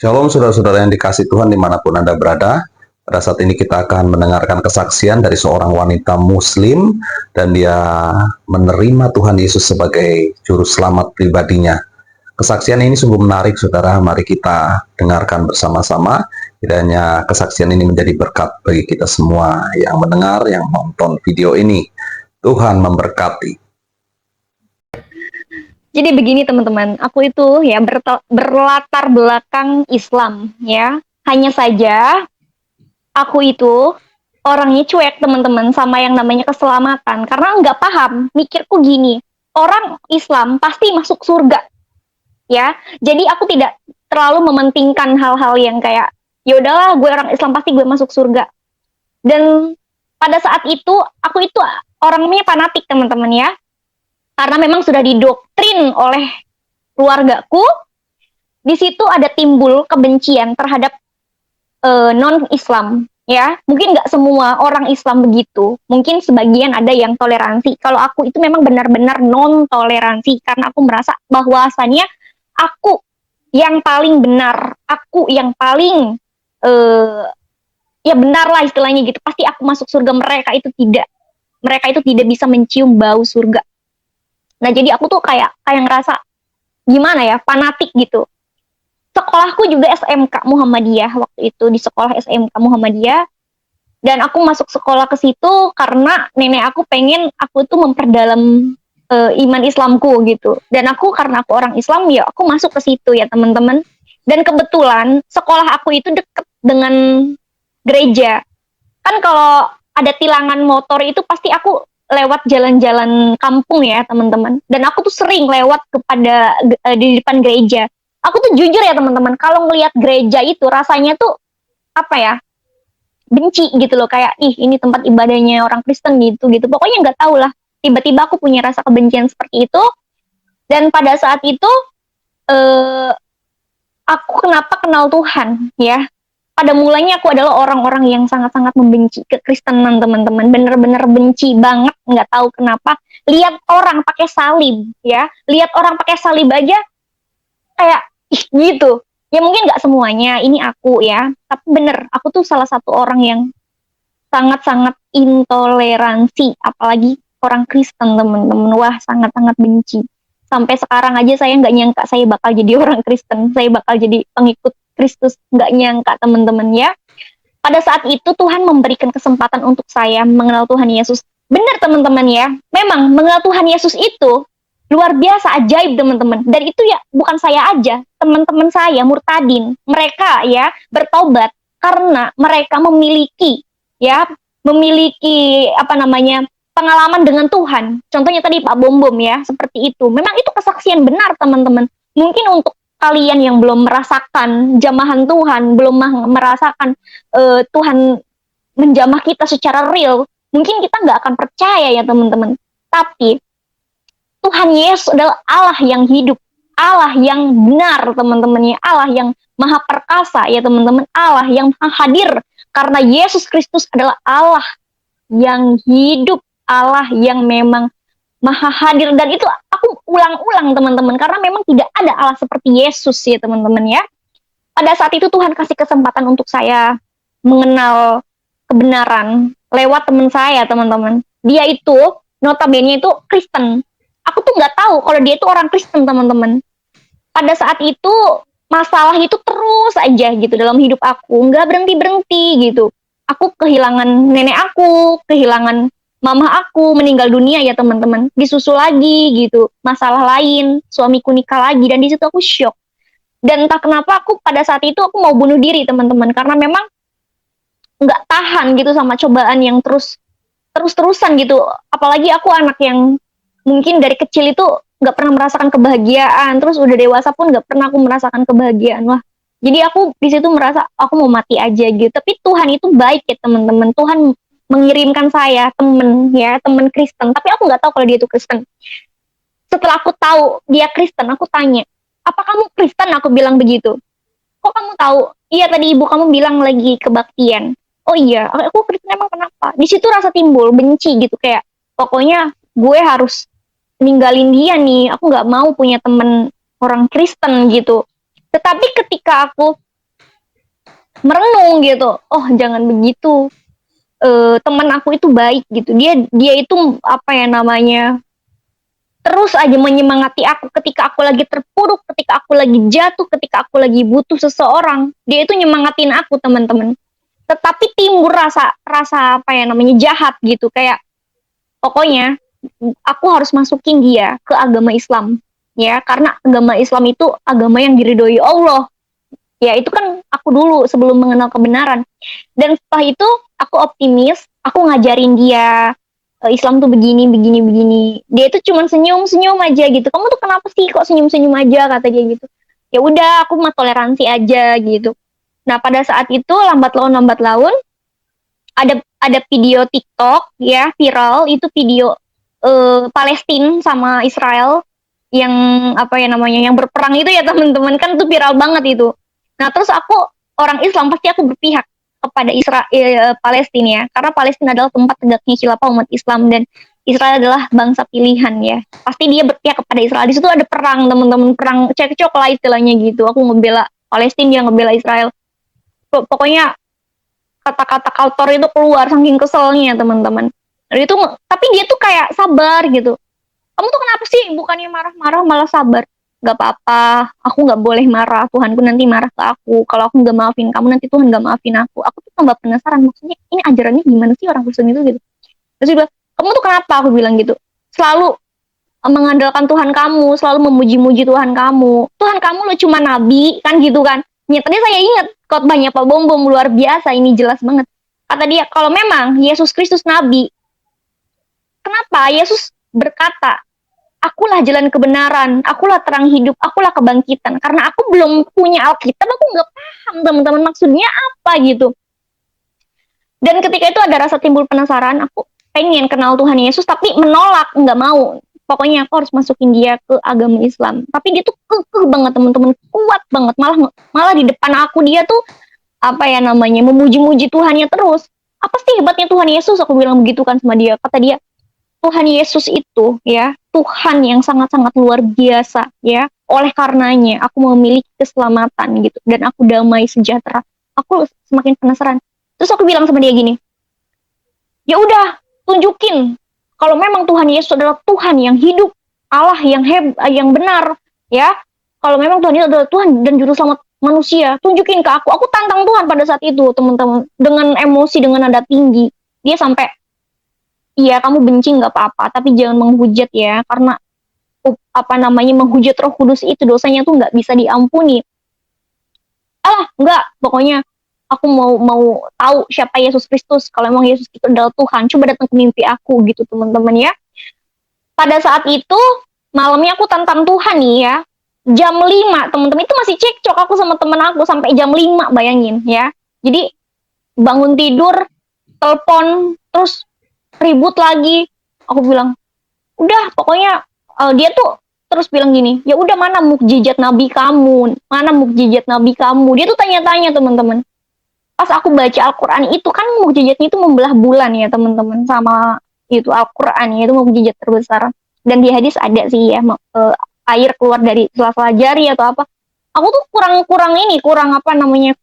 Shalom saudara-saudara yang dikasih Tuhan dimanapun Anda berada. Pada saat ini kita akan mendengarkan kesaksian dari seorang wanita muslim dan dia menerima Tuhan Yesus sebagai juru selamat pribadinya. Kesaksian ini sungguh menarik saudara, mari kita dengarkan bersama-sama. Kiranya kesaksian ini menjadi berkat bagi kita semua yang mendengar, yang menonton video ini. Tuhan memberkati. Jadi begini teman-teman, aku itu ya berlatar belakang Islam ya. Hanya saja aku itu orangnya cuek teman-teman sama yang namanya keselamatan. Karena nggak paham, mikirku gini, orang Islam pasti masuk surga ya. Jadi aku tidak terlalu mementingkan hal-hal yang kayak, ya udahlah gue orang Islam pasti gue masuk surga. Dan pada saat itu, aku itu orangnya fanatik teman-teman ya. Karena memang sudah didoktrin oleh keluargaku, di situ ada timbul kebencian terhadap non-Islam, ya. Mungkin nggak semua orang Islam begitu, mungkin sebagian ada yang toleransi. Kalau aku itu memang benar-benar non-toleransi, karena aku merasa bahwasannya aku yang paling benar, aku yang paling ya benar lah istilahnya gitu. Pasti aku masuk surga, mereka itu tidak bisa mencium bau surga. Nah, jadi aku tuh kayak ngerasa gimana ya, fanatik gitu. Sekolahku juga SMK Muhammadiyah waktu itu, di sekolah SMK Muhammadiyah. Dan aku masuk sekolah ke situ karena nenek aku pengen aku tuh memperdalam iman Islamku gitu. Dan karena aku orang Islam ya, aku masuk ke situ ya teman-teman. Dan kebetulan sekolah aku itu deket dengan gereja. Kan kalau ada tilangan motor itu pasti aku lewat jalan-jalan kampung ya teman-teman, dan aku tuh sering lewat di depan gereja. Aku tuh jujur ya teman-teman, kalau ngelihat gereja itu rasanya tuh apa ya, benci gitu loh, kayak ih ini tempat ibadahnya orang Kristen gitu pokoknya nggak tahu lah, tiba-tiba aku punya rasa kebencian seperti itu. Dan pada saat itu aku kenapa kenal Tuhan ya, pada mulanya aku adalah orang-orang yang sangat-sangat membenci kekristenan teman-teman, bener-bener benci banget, nggak tahu kenapa. Lihat orang pakai salib ya, lihat orang pakai salib aja kayak ih gitu. Ya mungkin nggak semuanya, ini aku ya, tapi bener aku tuh salah satu orang yang sangat-sangat intoleransi, apalagi orang Kristen teman-teman. Wah, sangat-sangat benci. Sampai sekarang aja saya nggak nyangka saya bakal jadi orang Kristen, saya bakal jadi pengikut Kristus, nggak nyangka teman-teman ya. Pada saat itu Tuhan memberikan kesempatan untuk saya mengenal Tuhan Yesus. Benar teman-teman ya, memang mengenal Tuhan Yesus itu luar biasa ajaib teman-teman. Dan itu ya bukan saya aja, teman-teman saya murtadin, mereka ya bertobat karena mereka memiliki pengalaman dengan Tuhan. Contohnya tadi Pak Bom Bom ya, seperti itu. Memang itu kesaksian benar teman-teman. Mungkin untuk kalian yang belum merasakan jamahan Tuhan, belum merasakan Tuhan menjamah kita secara real, mungkin kita nggak akan percaya ya teman-teman. Tapi Tuhan Yesus adalah Allah yang hidup, Allah yang benar teman-teman ya, Allah yang maha perkasa ya teman-teman, Allah yang maha hadir, karena Yesus Kristus adalah Allah yang hidup, Allah yang memang maha hadir. Dan itu aku ulang-ulang teman-teman, karena memang tidak ada Allah seperti Yesus ya teman-teman ya. Pada saat itu Tuhan kasih kesempatan untuk saya mengenal kebenaran lewat teman saya teman-teman. Dia itu notabene itu Kristen. Aku tuh nggak tahu kalau dia itu orang Kristen teman-teman. Pada saat itu masalah itu terus aja gitu dalam hidup aku, nggak berhenti-berhenti gitu. Aku kehilangan nenek aku, kehilangan mama aku, meninggal dunia ya teman-teman. Disusul lagi gitu, masalah lain, suamiku nikah lagi, dan di situ aku shock. Dan entah kenapa aku pada saat itu aku mau bunuh diri teman-teman, karena memang nggak tahan gitu sama cobaan yang terus-terusan gitu. Apalagi aku anak yang mungkin dari kecil itu nggak pernah merasakan kebahagiaan, terus udah dewasa pun nggak pernah aku merasakan kebahagiaan. Wah, jadi aku di situ merasa aku mau mati aja gitu. Tapi Tuhan itu baik ya teman-teman. Tuhan mengirimkan saya teman Kristen, tapi aku nggak tahu kalau dia itu Kristen. Setelah aku tahu dia Kristen, aku tanya, apa kamu Kristen? Aku bilang begitu. Kok kamu tahu? Iya, tadi ibu kamu bilang lagi kebaktian. Oh iya, aku Kristen. Emang kenapa? Di situ rasa timbul benci gitu, kayak pokoknya gue harus ninggalin dia nih, aku nggak mau punya temen orang Kristen gitu. Tetapi ketika aku merenung gitu. Oh, jangan begitu. Teman aku itu baik gitu. Dia itu apa ya namanya? Terus aja menyemangati aku ketika aku lagi terpuruk, ketika aku lagi jatuh, ketika aku lagi butuh seseorang. Dia itu nyemangatin aku, teman-teman. Tetapi timbul rasa rasa apa ya namanya? Jahat gitu, kayak pokoknya aku harus masukin dia ke agama Islam. Ya, karena agama Islam itu agama yang diridhoi Allah. Ya, itu kan aku dulu sebelum mengenal kebenaran. Dan setelah itu aku optimis, aku ngajarin dia Islam tuh begini, begini, begini. Dia itu cuma senyum-senyum aja gitu. Kamu tuh kenapa sih kok senyum-senyum aja, kata dia gitu. Ya udah, aku mah toleransi aja gitu. Nah, pada saat itu lambat laun ada video TikTok ya viral, itu video Palestina sama Israel yang apa ya namanya, yang berperang itu ya teman-teman, kan itu viral banget itu. Nah, terus aku orang Islam pasti aku berpihak kepada Israel, Palestina ya, karena Palestina adalah tempat tegaknya khilafah umat Islam dan Israel adalah bangsa pilihan ya. Pasti dia berpihak kepada Israel. Di situ ada perang, teman-teman, perang cekcok lah istilahnya gitu. Aku ngebela Palestina, dia ngebela Israel. Pokoknya kata-kata kotor itu keluar saking keselnya, teman-teman. Itu tapi dia tuh kayak sabar gitu. Kamu tuh kenapa sih bukannya marah-marah malah sabar? Gak apa-apa, aku gak boleh marah, Tuhanku nanti marah ke aku. Kalau aku gak maafin kamu, nanti Tuhan gak maafin aku. Aku tuh tambah penasaran, maksudnya ini ajarannya gimana sih orang Kristen itu gitu. Terus dia bilang, kamu tuh kenapa? Aku bilang gitu. Selalu mengandalkan Tuhan kamu, selalu memuji-muji Tuhan kamu. Tuhan kamu lo cuma nabi, kan gitu kan. Tadi saya ingat khotbahnya Pak Bom Bom, luar biasa, ini jelas banget. Kata dia, kalau memang Yesus Kristus nabi, kenapa Yesus berkata, akulah jalan kebenaran, akulah terang hidup, akulah kebangkitan. Karena aku belum punya Alkitab, aku nggak paham teman-teman maksudnya apa gitu. Dan ketika itu ada rasa timbul penasaran, aku pengen kenal Tuhan Yesus, tapi menolak, nggak mau. Pokoknya aku harus masukin dia ke agama Islam. Tapi dia tuh kekeh banget teman-teman, kuat banget. Malah di depan aku dia tuh apa ya namanya, memuji-muji Tuhannya terus. Apa sih hebatnya Tuhan Yesus? Aku bilang begitu kan sama dia. Kata dia, Tuhan Yesus itu ya Tuhan yang sangat-sangat luar biasa ya. Oleh karenanya aku memiliki keselamatan gitu dan aku damai sejahtera. Aku semakin penasaran. Terus aku bilang sama dia gini, ya udah tunjukin kalau memang Tuhan Yesus adalah Tuhan yang hidup, Allah yang benar ya. Kalau memang Tuhan Yesus adalah Tuhan dan juru selamat manusia, tunjukin ke aku. Aku tantang Tuhan pada saat itu, teman-teman, dengan emosi, dengan nada tinggi. Dia sampai, iya kamu benci nggak apa-apa, tapi jangan menghujat ya, karena apa namanya, menghujat Roh Kudus itu dosanya tuh nggak bisa diampuni. Nggak, pokoknya aku mau tahu siapa Yesus Kristus. Kalau emang Yesus itu adalah Tuhan, coba datang ke mimpi aku gitu, teman-teman ya. Pada saat itu malamnya aku tantang Tuhan nih ya. Jam 5, teman-teman, itu masih cekcok aku sama teman aku sampai jam 5, bayangin ya. Jadi bangun tidur, telepon, terus ribut lagi. Aku bilang, udah pokoknya dia tuh terus bilang gini, ya udah mana mukjizat nabi kamu, mana mukjizat nabi kamu. Dia tuh tanya-tanya, teman-teman. Pas aku baca Al-Quran itu kan mukjizatnya itu membelah bulan ya teman-teman, sama itu Al-Quran ya, itu mukjizat terbesar. Dan di hadis ada sih ya, air keluar dari sela-sela jari atau apa. Aku tuh kurang apa namanya,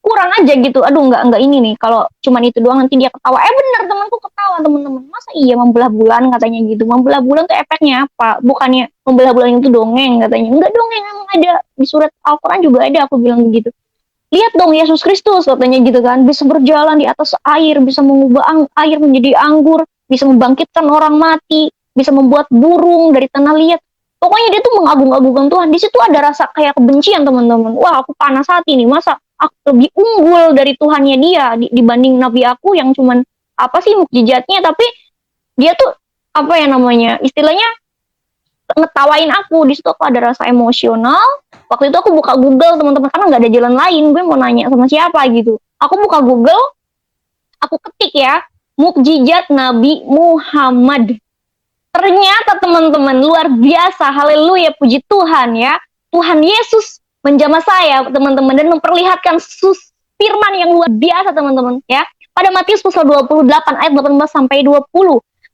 kurang aja gitu. Aduh, nggak ini nih, kalau cuman itu doang nanti dia ketawa. Bener, temanku ketawa, teman-teman. Masa iya membelah bulan, katanya gitu. Membelah bulan tuh efeknya apa? Bukannya membelah bulan itu dongeng, katanya. Enggak dongeng, emang ada di surat Al-Quran juga ada, aku bilang begitu. Lihat dong Yesus Kristus, katanya gitu kan, bisa berjalan di atas air, bisa mengubah air menjadi anggur, bisa membangkitkan orang mati, bisa membuat burung dari tanah liat. Pokoknya dia tuh mengagung-agungkan Tuhan. Di situ ada rasa kayak kebencian, teman-teman. Wah, aku panas hati nih, masa aku lebih unggul dari Tuhannya dia dibanding nabi aku yang cuman apa sih mukjizatnya, tapi dia tuh apa ya namanya, istilahnya ngetawain aku. Di situ aku ada rasa emosional. Waktu itu aku buka Google, teman-teman, karena nggak ada jalan lain, gue mau nanya sama siapa gitu. Aku buka Google, aku ketik ya, mukjizat Nabi Muhammad. Ternyata teman-teman, luar biasa, haleluya, puji Tuhan ya. Tuhan Yesus menjamah saya, teman-teman, dan memperlihatkan firman yang luar biasa, teman-teman ya. Pada Matius pasal 28 ayat 18 sampai 20,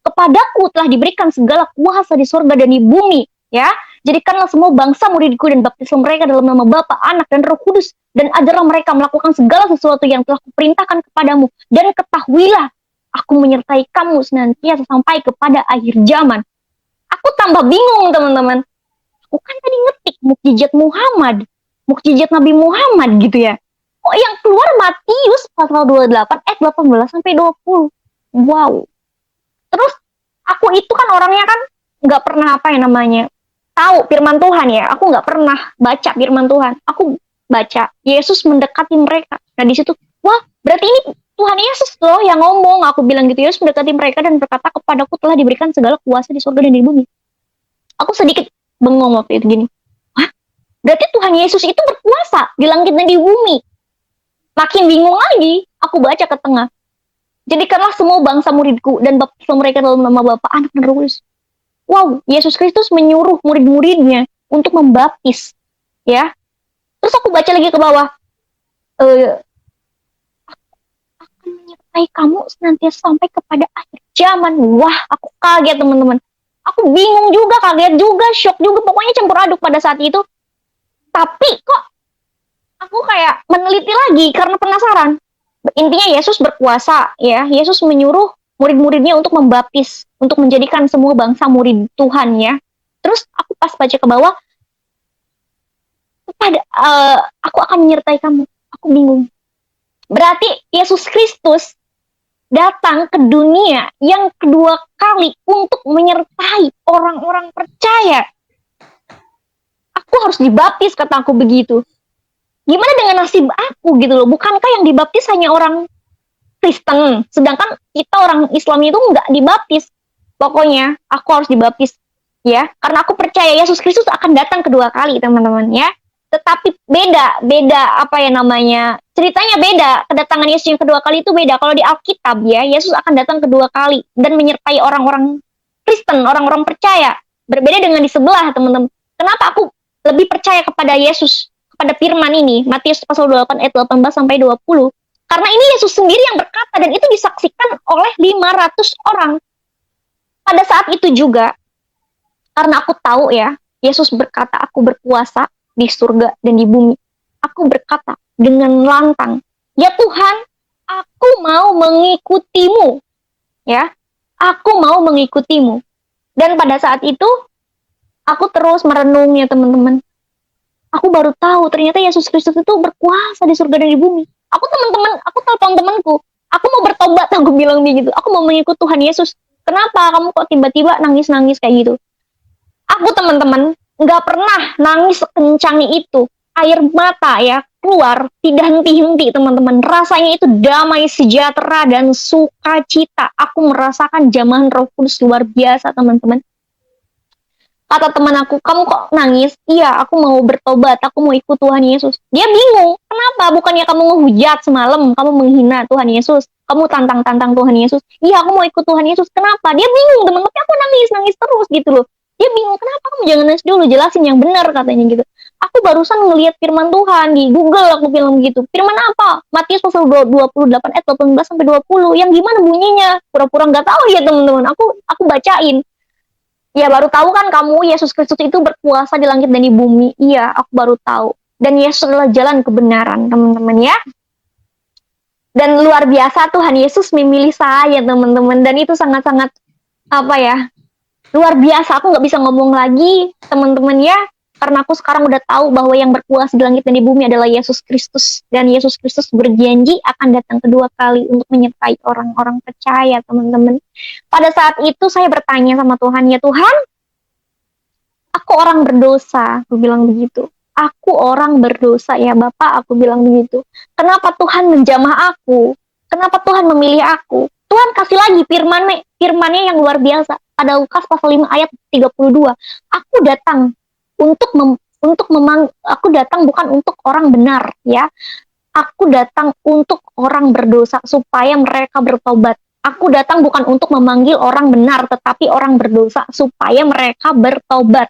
kepadaku telah diberikan segala kuasa di surga dan di bumi ya. Jadikanlah semua bangsa muridku dan baptislah mereka dalam nama Bapa, Anak, dan Roh Kudus. Dan ajarlah mereka melakukan segala sesuatu yang telah kuperintahkan kepadamu. Dan ketahuilah, aku menyertai kamu senantiasa sampai kepada akhir zaman. Aku tambah bingung, teman-teman. Aku kan tadi ngetik mukjizat Muhammad, mukjizat Nabi Muhammad gitu ya. Kok yang keluar Matius pasal 28 ayat 18 sampai 20. Wow. Terus aku itu kan orangnya kan nggak pernah tahu firman Tuhan ya. Aku nggak pernah baca firman Tuhan. Aku baca Yesus mendekati mereka. Nah di situ, wah berarti ini Tuhan Yesus loh yang ngomong. Aku bilang gitu, Yesus mendekati mereka dan berkata, kepadaku telah diberikan segala kuasa di surga dan di bumi. Aku sedikit bengong waktu itu gini. Hah? Berarti Tuhan Yesus itu berkuasa di langit dan di bumi. Makin bingung lagi, aku baca ke tengah. Jadikanlah semua bangsa muridku dan baptislah mereka dalam nama Bapa, Anak, dan Roh Kudus. Wow, Yesus Kristus menyuruh murid-muridnya untuk membaptis, ya. Terus aku baca lagi ke bawah. Akan menyertai kamu senantiasa sampai kepada akhir zaman. Wah, aku kaget teman-teman. Aku bingung juga, kaget juga, shock juga. Pokoknya campur aduk pada saat itu. Tapi kok aku kayak meneliti lagi karena penasaran. Intinya Yesus berkuasa, ya. Yesus menyuruh murid-muridnya untuk membaptis, untuk menjadikan semua bangsa murid Tuhan, ya. Terus aku pas baca ke bawah, aku akan menyertai kamu. Aku bingung. Berarti Yesus Kristus datang ke dunia yang kedua kali untuk menyertai orang-orang percaya. Aku harus dibaptis, kata aku begitu. Gimana dengan nasib aku gitu loh? Bukankah yang dibaptis hanya orang Kristen, sedangkan kita orang Islam itu nggak dibaptis. Pokoknya aku harus dibaptis, ya, karena aku percaya Yesus Kristus akan datang kedua kali, teman-teman, ya. Tetapi beda ceritanya beda. Kedatangan Yesus yang kedua kali itu beda. Kalau di Alkitab, ya, Yesus akan datang kedua kali dan menyertai orang-orang Kristen, orang-orang percaya. Berbeda dengan di sebelah, teman-teman. Kenapa aku lebih percaya kepada Yesus, kepada firman ini, Matius pasal 28 ayat 18 sampai 20? Karena ini Yesus sendiri yang berkata, dan itu disaksikan oleh 500 orang. Pada saat itu juga, karena aku tahu ya, Yesus berkata, aku berkuasa di surga dan di bumi. Aku berkata dengan lantang, ya Tuhan, aku mau mengikutimu. Ya, aku mau mengikutimu. Dan pada saat itu, aku terus merenung ya teman-teman. Aku baru tahu ternyata Yesus Kristus itu berkuasa di surga dan di bumi. Aku telepon temanku, aku mau bertobat, aku bilang begitu. Aku mau mengikut Tuhan Yesus. Kenapa kamu kok tiba-tiba nangis-nangis kayak gitu? Aku teman-teman nggak pernah nangis sekencang itu. Air mata ya keluar tidak henti-henti teman-teman. Rasanya itu damai, sejahtera, dan sukacita. Aku merasakan jamahan Roh Kudus luar biasa teman-teman. Kata teman aku, kamu kok nangis? Iya, aku mau bertobat, aku mau ikut Tuhan Yesus. Dia bingung, kenapa? Bukannya kamu ngehujat semalam, kamu menghina Tuhan Yesus, kamu tantang-tantang Tuhan Yesus. Iya, aku mau ikut Tuhan Yesus. Kenapa? Dia bingung, teman. Tapi aku nangis terus gitu loh. Dia bingung, kenapa kamu jangan nangis dulu, jelasin yang benar, katanya gitu. Aku barusan ngelihat firman Tuhan di Google, aku bilang gitu. Firman apa? Matius pasal 28 ayat 18 sampai 20. Yang gimana bunyinya? Pura-pura nggak tahu ya teman-teman. Aku bacain. Ya baru tahu kan kamu Yesus Kristus itu berkuasa di langit dan di bumi. Iya, aku baru tahu. Dan Yesus adalah jalan kebenaran, teman-teman ya. Dan luar biasa Tuhan Yesus memilih saya, teman-teman. Dan itu sangat-sangat luar biasa. Aku nggak bisa ngomong lagi, teman-teman ya. Karena aku sekarang udah tahu bahwa yang berkuasa di langit dan di bumi adalah Yesus Kristus. Dan Yesus Kristus berjanji akan datang kedua kali untuk menyertai orang-orang percaya, teman-teman. Pada saat itu saya bertanya sama Tuhan, ya Tuhan, aku orang berdosa, aku bilang begitu. Aku orang berdosa ya Bapak, aku bilang begitu. Kenapa Tuhan menjamah aku? Kenapa Tuhan memilih aku? Tuhan kasih lagi firman-Nya yang luar biasa. Pada Lukas pasal 5 ayat 32. Aku datang aku datang bukan untuk orang benar ya. Aku datang untuk orang berdosa supaya mereka bertobat. Aku datang bukan untuk memanggil orang benar tetapi orang berdosa supaya mereka bertobat.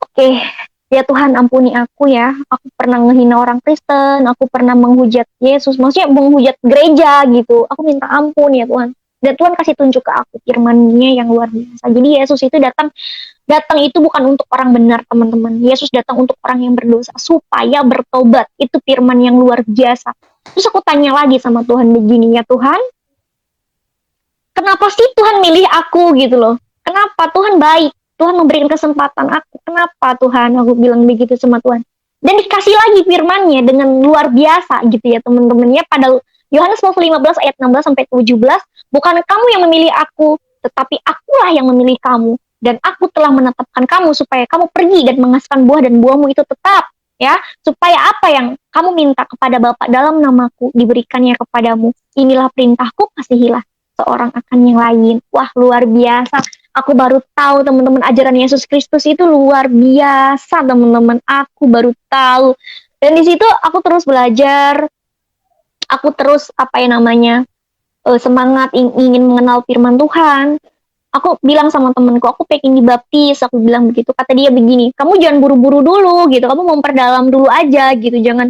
Oke, ya Tuhan ampuni aku ya. Aku pernah ngehina orang Kristen, aku pernah menghujat Yesus, maksudnya menghujat gereja gitu. Aku minta ampun ya Tuhan. Dan Tuhan kasih tunjuk ke aku firman-Nya yang luar biasa. Jadi Yesus itu datang itu bukan untuk orang benar, teman-teman. Yesus datang untuk orang yang berdosa supaya bertobat. Itu firman yang luar biasa. Terus aku tanya lagi sama Tuhan begini, ya Tuhan, kenapa sih Tuhan milih aku gitu loh? Kenapa Tuhan baik? Tuhan memberikan kesempatan aku. Kenapa Tuhan? Aku bilang begitu sama Tuhan. Dan dikasih lagi firman-Nya dengan luar biasa gitu ya teman-teman ya. Pada Yohanes 15 ayat 16 sampai 17, bukan kamu yang memilih aku, tetapi akulah yang memilih kamu. Dan aku telah menetapkan kamu supaya kamu pergi dan menghasilkan buah dan buahmu itu tetap. Ya, supaya apa yang kamu minta kepada Bapa dalam namaku diberikannya kepadamu. Inilah perintahku, kasihilah seorang akan yang lain. Wah, luar biasa. Aku baru tahu teman-teman ajaran Yesus Kristus itu luar biasa teman-teman. Aku baru tahu. Dan di situ aku terus belajar. Aku terus semangat ingin mengenal firman Tuhan. Aku bilang sama temenku, aku pengen dibaptis. Aku bilang begitu. Kata dia begini, kamu jangan buru-buru dulu gitu. Kamu memperdalam dulu aja gitu. Jangan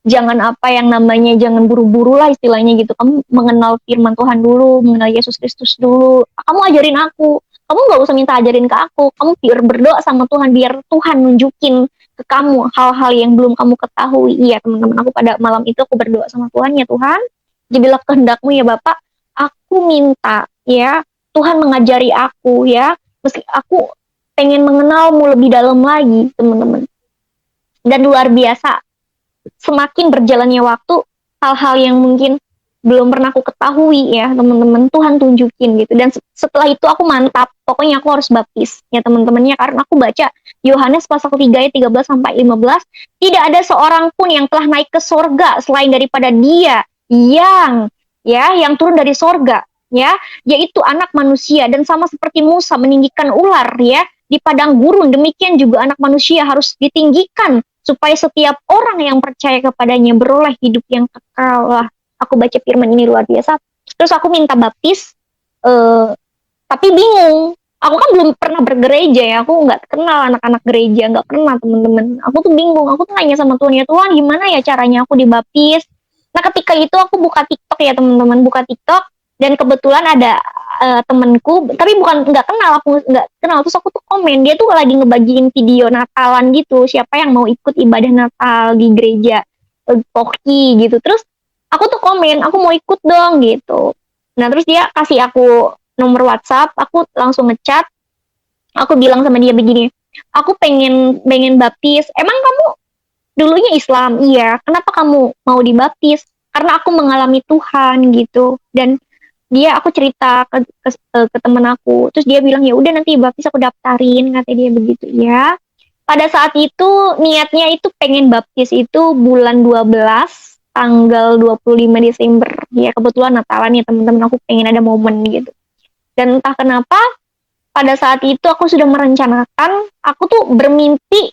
jangan buru-buru lah istilahnya gitu. Kamu mengenal firman Tuhan dulu, mengenal Yesus Kristus dulu. Kamu ajarin aku. Kamu gak usah minta ajarin ke aku. Kamu biar berdoa sama Tuhan, biar Tuhan nunjukin ke kamu hal-hal yang belum kamu ketahui. Iya teman-teman, aku pada malam itu aku berdoa sama Tuhan, ya Tuhan, jadilah kehendakmu ya Bapak. Aku minta ya Tuhan mengajari aku ya. Meski aku pengen mengenalmu lebih dalam lagi teman-teman. Dan luar biasa, semakin berjalannya waktu, hal-hal yang mungkin belum pernah aku ketahui ya teman-teman, Tuhan tunjukin gitu. Dan setelah itu aku mantap, pokoknya aku harus baptis ya teman-temannya, karena aku baca Yohanes pasal 3 ayat 13 sampai 15, tidak ada seorang pun yang telah naik ke sorga selain daripada Dia yang turun dari sorga ya, yaitu Anak Manusia. Dan sama seperti Musa meninggikan ular ya di padang gurun, demikian juga Anak Manusia harus ditinggikan supaya setiap orang yang percaya kepadanya beroleh hidup yang kekal. Lah, aku baca firman ini luar biasa. Terus aku minta baptis, tapi bingung. Aku kan belum pernah bergereja ya, aku nggak kenal anak-anak gereja, nggak pernah teman-teman. Aku tuh bingung, aku tuh nanya sama Tuhan, ya Tuhan gimana ya caranya aku dibaptis. Nah ketika itu aku buka TikTok ya teman-teman, buka TikTok, dan kebetulan ada temenku, tapi nggak kenal, terus aku tuh komen, dia tuh lagi ngebagiin video Natalan gitu, siapa yang mau ikut ibadah Natal di gereja Poki gitu. Terus aku tuh komen, aku mau ikut dong gitu. Nah terus dia kasih aku nomor WhatsApp, aku langsung ngechat, aku bilang sama dia begini, aku pengen baptis. Emang kamu dulunya Islam? Iya. Kenapa kamu mau dibaptis? Karena aku mengalami Tuhan gitu. Dan aku cerita ke temen aku, terus dia bilang ya udah nanti baptis aku daftarin, kata dia begitu ya. Pada saat itu niatnya itu pengen baptis itu bulan 12 tanggal 25 Desember ya, kebetulan Natalan ya teman-teman, aku pengen ada momen gitu. Dan entah kenapa pada saat itu aku sudah merencanakan, aku tuh bermimpi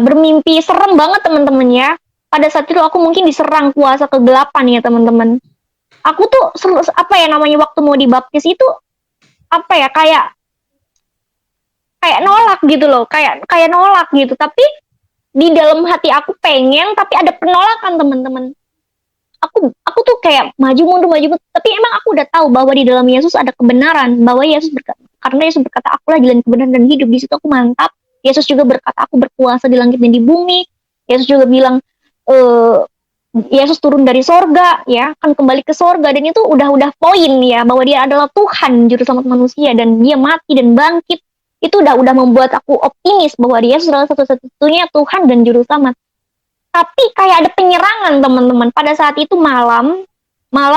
bermimpi serem banget teman-teman ya. Pada saat itu aku mungkin diserang kuasa kegelapan ya teman-teman. Aku tuh waktu mau dibaptis itu kayak nolak gitu loh, kayak nolak gitu. Tapi di dalam hati aku pengen, tapi ada penolakan teman-teman. Aku tuh kayak maju mundur, tapi emang aku udah tahu bahwa di dalam Yesus ada kebenaran, bahwa karena Yesus berkata akulah jalan kebenaran dan hidup. Di situ aku mantap. Yesus juga berkata aku berkuasa di langit dan di bumi. Yesus juga bilang Yesus turun dari sorga ya, akan kembali ke sorga, dan itu udah poin ya, bahwa dia adalah Tuhan juru selamat manusia dan dia mati dan bangkit. Itu udah membuat aku optimis bahwa dia adalah satu-satunya Tuhan dan juru selamat. Tapi kayak ada penyerangan teman-teman. Pada saat itu malam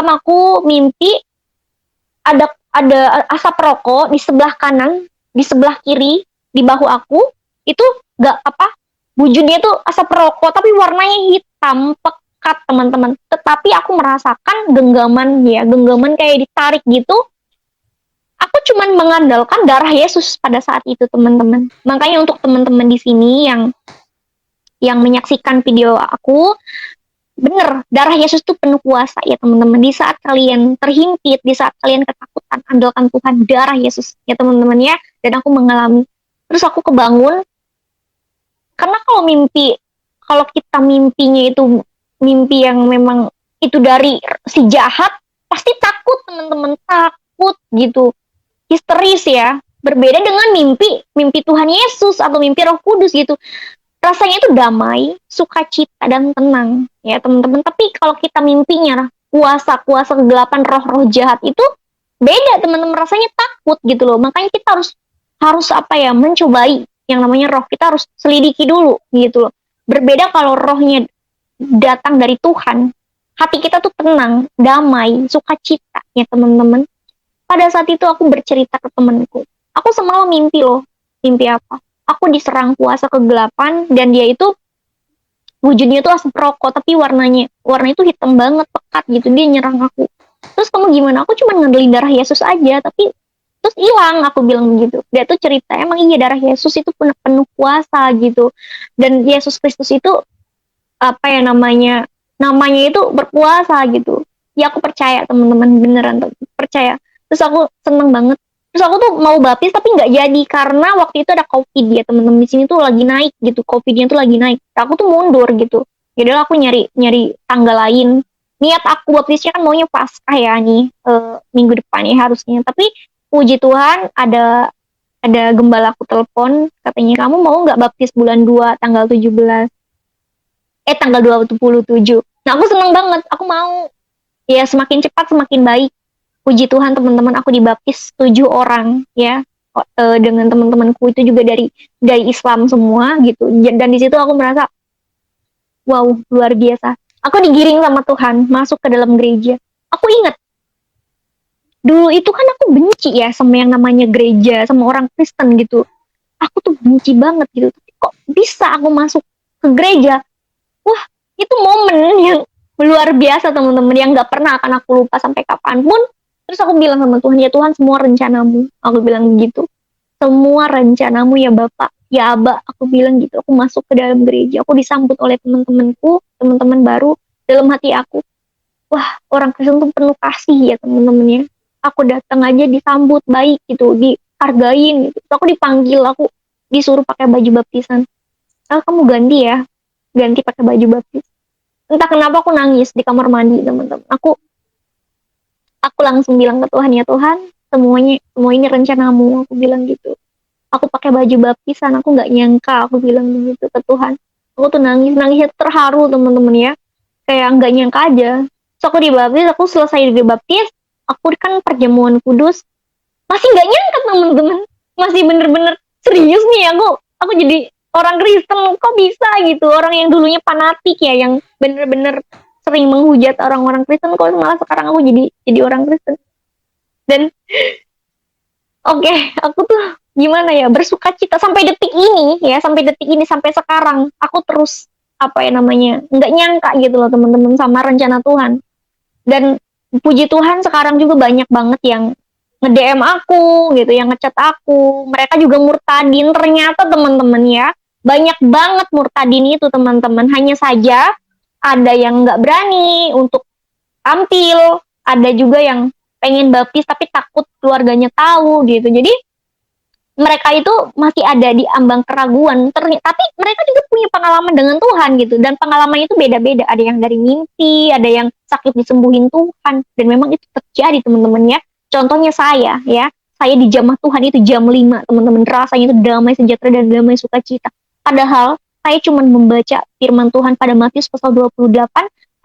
aku mimpi ada asap rokok di sebelah kanan, di sebelah kiri, di bahu aku itu wujudnya tuh asap rokok tapi warnanya hitam pekat teman-teman. Tetapi aku merasakan genggaman kayak ditarik gitu. Aku cuman mengandalkan darah Yesus pada saat itu teman-teman. Makanya untuk teman-teman di sini yang menyaksikan video aku, bener, darah Yesus tuh penuh kuasa ya teman-teman. Di saat kalian terhimpit, di saat kalian ketakutan, andalkan Tuhan, darah Yesus ya teman-teman ya. Dan aku mengalami. Terus aku kebangun, karena kalau kita mimpinya itu mimpi yang memang itu dari si jahat, pasti takut teman-teman, takut gitu, histeris ya. Berbeda dengan mimpi Tuhan Yesus atau mimpi Roh Kudus gitu. Rasanya itu damai, sukacita dan tenang ya teman-teman. Tapi kalau kita mimpinya kuasa-kuasa kegelapan, roh-roh jahat itu beda teman-teman, rasanya takut gitu loh. Makanya kita harus apa ya, mencobai yang namanya roh. Kita harus selidiki dulu gitu loh. Berbeda kalau rohnya datang dari Tuhan, hati kita tuh tenang, damai, sukacita ya teman-teman. Pada saat itu aku bercerita ke temanku, aku semalam mimpi loh. Mimpi apa? Aku diserang kuasa kegelapan dan dia itu wujudnya tuh asap rokok, tapi warna itu hitam banget, pekat gitu. Dia nyerang aku. Terus kamu gimana? Aku cuma ngandelin darah Yesus aja, tapi terus hilang, aku bilang begitu. Dia tuh cerita, emang iya darah Yesus itu penuh kuasa gitu. Dan Yesus Kristus itu apa ya namanya itu berkuasa gitu. Ya aku percaya teman-teman, beneran percaya. Terus aku seneng banget. Terus aku tuh mau baptis tapi nggak jadi karena waktu itu ada COVID ya teman-teman, di sini tuh lagi naik gitu, COVID-nya tuh lagi naik. Aku tuh mundur gitu. Jadi aku nyari tanggal lain. Niat aku baptisnya kan maunya Paskah ya nih, minggu depan ya harusnya. Tapi puji Tuhan ada gembala aku telepon, katanya kamu mau nggak baptis bulan 2 tanggal 17, tanggal 27. Nah aku seneng banget, aku mau. Ya semakin cepat semakin baik. Puji Tuhan teman-teman, aku dibaptis 7 orang ya. Dengan teman-temanku itu juga dari Islam semua gitu. Dan di situ aku merasa wow, luar biasa. Aku digiring sama Tuhan masuk ke dalam gereja. Aku ingat dulu itu kan aku benci ya sama yang namanya gereja, sama orang Kristen gitu. Aku tuh benci banget gitu. Tapi kok bisa aku masuk ke gereja? Wah, itu momen yang luar biasa teman-teman, yang nggak pernah akan aku lupa sampai kapanpun. Terus aku bilang sama Tuhan, ya Tuhan semua rencanamu, aku bilang begitu, semua rencanamu ya Bapak, ya Aba, aku bilang gitu. Aku masuk ke dalam gereja, aku disambut oleh teman-temanku, teman-teman baru. Dalam hati aku, wah orang Kristen tuh penuh kasih ya teman-teman ya. Aku datang aja disambut baik gitu, dihargain gitu. Terus aku dipanggil, aku disuruh pakai baju baptisan. Kamu ganti ya, ganti pakai baju baptis. Entah kenapa aku nangis di kamar mandi teman-teman. Aku langsung bilang ke Tuhan, ya Tuhan, semua ini rencanamu, aku bilang gitu. Aku pakai baju baptisan, aku nggak nyangka, aku bilang begitu ke Tuhan. Aku tuh nangisnya terharu teman-teman ya, kayak nggak nyangka aja. So aku dibaptis, aku selesai dibaptis, aku kan perjamuan kudus, masih nggak nyangka teman-teman, masih bener-bener serius nih aku jadi orang Kristen. Kok bisa gitu, orang yang dulunya fanatik ya, yang bener-bener sering menghujat orang-orang Kristen, kok malah sekarang aku jadi orang Kristen. Dan oke, aku tuh gimana ya, bersuka cita sampai detik ini ya, sampai sekarang aku terus apa ya namanya, nggak nyangka gitu loh teman-teman sama rencana Tuhan. Dan puji Tuhan sekarang juga banyak banget yang nge-DM aku gitu, yang ngechat aku, mereka juga murtadin ternyata teman-teman ya. Banyak banget murtadin itu teman-teman, hanya saja ada yang nggak berani untuk tampil, ada juga yang pengen baptis tapi takut keluarganya tahu gitu. Jadi mereka itu masih ada di ambang keraguan, tapi mereka juga punya pengalaman dengan Tuhan gitu, dan pengalaman itu beda-beda. Ada yang dari mimpi, ada yang sakit disembuhin Tuhan, dan memang itu terjadi teman-teman ya. Contohnya saya ya, saya dijamah Tuhan itu jam 5 teman-teman, rasanya itu damai sejahtera dan damai sukacita. Padahal saya cuma membaca firman Tuhan pada Matius pasal 28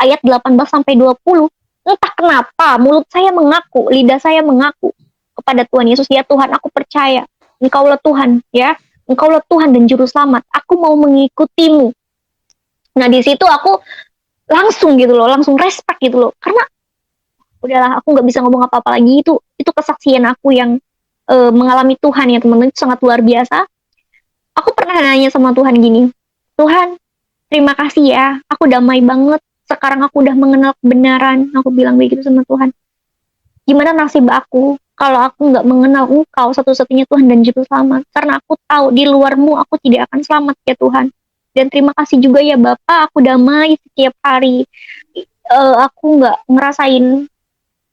ayat 18 sampai 20. Entah kenapa mulut saya mengaku, lidah saya mengaku kepada Tuhan Yesus, ya Tuhan aku percaya Engkaulah Tuhan ya, Engkaulah Tuhan dan Juru Selamat. Aku mau mengikutimu. Nah di situ aku langsung gitu loh, langsung respect gitu loh, karena udahlah aku nggak bisa ngomong apa-apa lagi. Itu kesaksian aku yang mengalami Tuhan ya teman-teman, itu sangat luar biasa. Aku pernah nanya sama Tuhan gini, Tuhan terima kasih ya, aku damai banget. Sekarang aku udah mengenal kebenaran. Aku bilang begitu sama Tuhan. Gimana nasib aku kalau aku nggak mengenal Engkau satu-satunya Tuhan dan Juru Selamat? Karena aku tahu di luarmu aku tidak akan selamat ya Tuhan. Dan terima kasih juga ya Bapak, aku damai setiap hari. Aku nggak ngerasain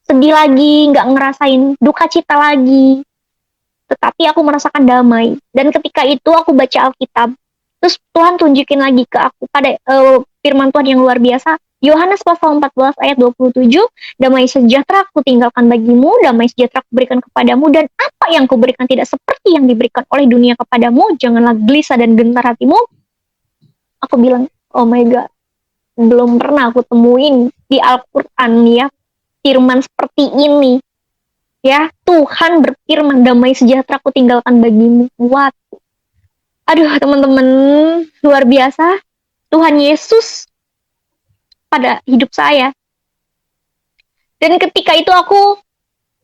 sedih lagi, nggak ngerasain duka cita lagi. Tetapi aku merasakan damai. Dan ketika itu aku baca Alkitab. Terus Tuhan tunjukin lagi ke aku pada firman Tuhan yang luar biasa. Yohanes pasal 14 ayat 27, damai sejahtera aku tinggalkan bagimu, damai sejahtera aku berikan kepadamu, dan apa yang kuberikan tidak seperti yang diberikan oleh dunia kepadamu, janganlah gelisah dan gentar hatimu. Aku bilang, oh my God, belum pernah aku temuin di Al-Quran ya, firman seperti ini. Ya, Tuhan berfirman, damai sejahtera aku tinggalkan bagimu. What? Aduh teman-teman, luar biasa. Tuhan Yesus pada hidup saya. Dan ketika itu aku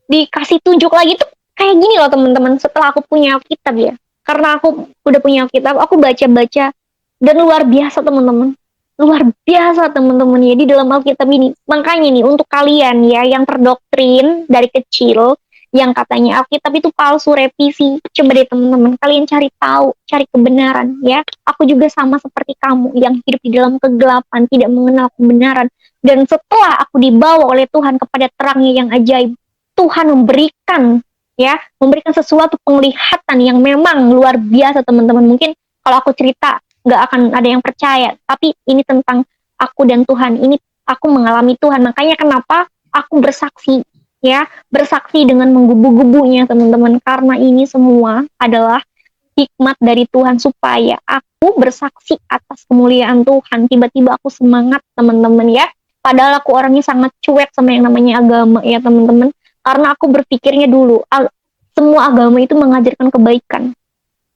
dikasih tunjuk lagi tuh kayak gini loh teman-teman, setelah aku punya Alkitab ya. Karena aku udah punya Alkitab, aku baca-baca dan luar biasa teman-teman. Luar biasa teman-teman ya di dalam Alkitab ini. Makanya nih untuk kalian ya yang terdoktrin dari kecil yang katanya Alkitab itu palsu, revisi, coba deh teman-teman kalian cari tahu, cari kebenaran ya. Aku juga sama seperti kamu yang hidup di dalam kegelapan, tidak mengenal kebenaran. Dan setelah aku dibawa oleh Tuhan kepada terangnya yang ajaib, Tuhan memberikan sesuatu penglihatan yang memang luar biasa teman-teman. Mungkin kalau aku cerita nggak akan ada yang percaya, tapi ini tentang aku dan Tuhan. Ini aku mengalami Tuhan, makanya kenapa aku bersaksi ya, bersaksi dengan menggebu-gebunya teman-teman, karena ini semua adalah hikmat dari Tuhan supaya aku bersaksi atas kemuliaan Tuhan. Tiba-tiba aku semangat teman-teman ya, padahal aku orangnya sangat cuek sama yang namanya agama ya teman-teman, karena aku berpikirnya dulu semua agama itu mengajarkan kebaikan.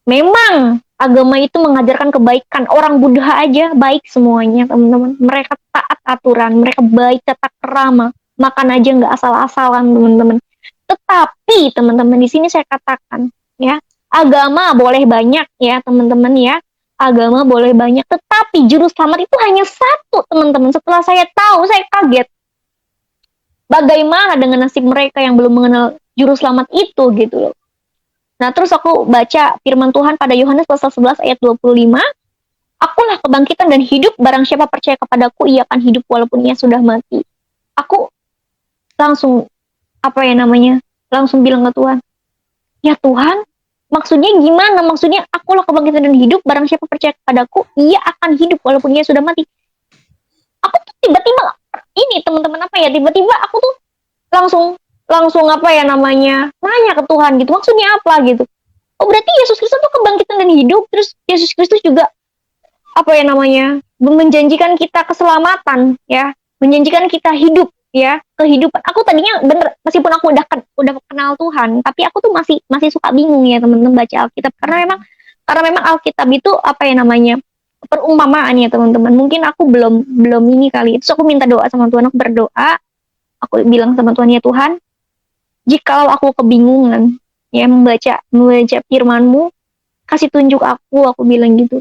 Memang agama itu mengajarkan kebaikan, orang Buddha aja baik semuanya teman-teman, mereka taat aturan, mereka baik, tata krama, makan aja nggak asal-asalan teman-teman. Tetapi teman-teman di sini saya katakan ya, agama boleh banyak ya teman-teman ya, agama boleh banyak, tetapi juru selamat itu hanya satu teman-teman. Setelah saya tahu, saya kaget. Bagaimana dengan nasib mereka yang belum mengenal juru selamat itu gitu loh. Nah terus aku baca firman Tuhan pada Yohanes pasal 11 ayat 25, akulah kebangkitan dan hidup, barang siapa percaya kepadaku ia akan hidup walaupun ia sudah mati. Aku langsung langsung bilang ke Tuhan, ya Tuhan, maksudnya gimana? Maksudnya akulah kebangkitan dan hidup, barang siapa percaya kepadaku ia akan hidup walaupun ia sudah mati. Aku tuh tiba-tiba ini teman-teman tiba-tiba aku tuh langsung nanya ke Tuhan gitu, maksudnya apa gitu. Oh berarti Yesus Kristus tuh kebangkitan dan hidup, terus Yesus Kristus juga menjanjikan kita keselamatan ya, menjanjikan kita hidup ya, kehidupan. Aku tadinya bener, meskipun aku udah kenal Tuhan, tapi aku tuh masih suka bingung ya teman-teman baca Alkitab, karena memang Alkitab itu perumpamaan ya teman-teman. Mungkin aku belum ini kali. Terus aku minta doa sama Tuhan, aku berdoa, aku bilang sama Tuhan, ya Tuhan, jikalau aku kebingungan ya membaca firman-Mu, kasih tunjuk aku bilang gitu.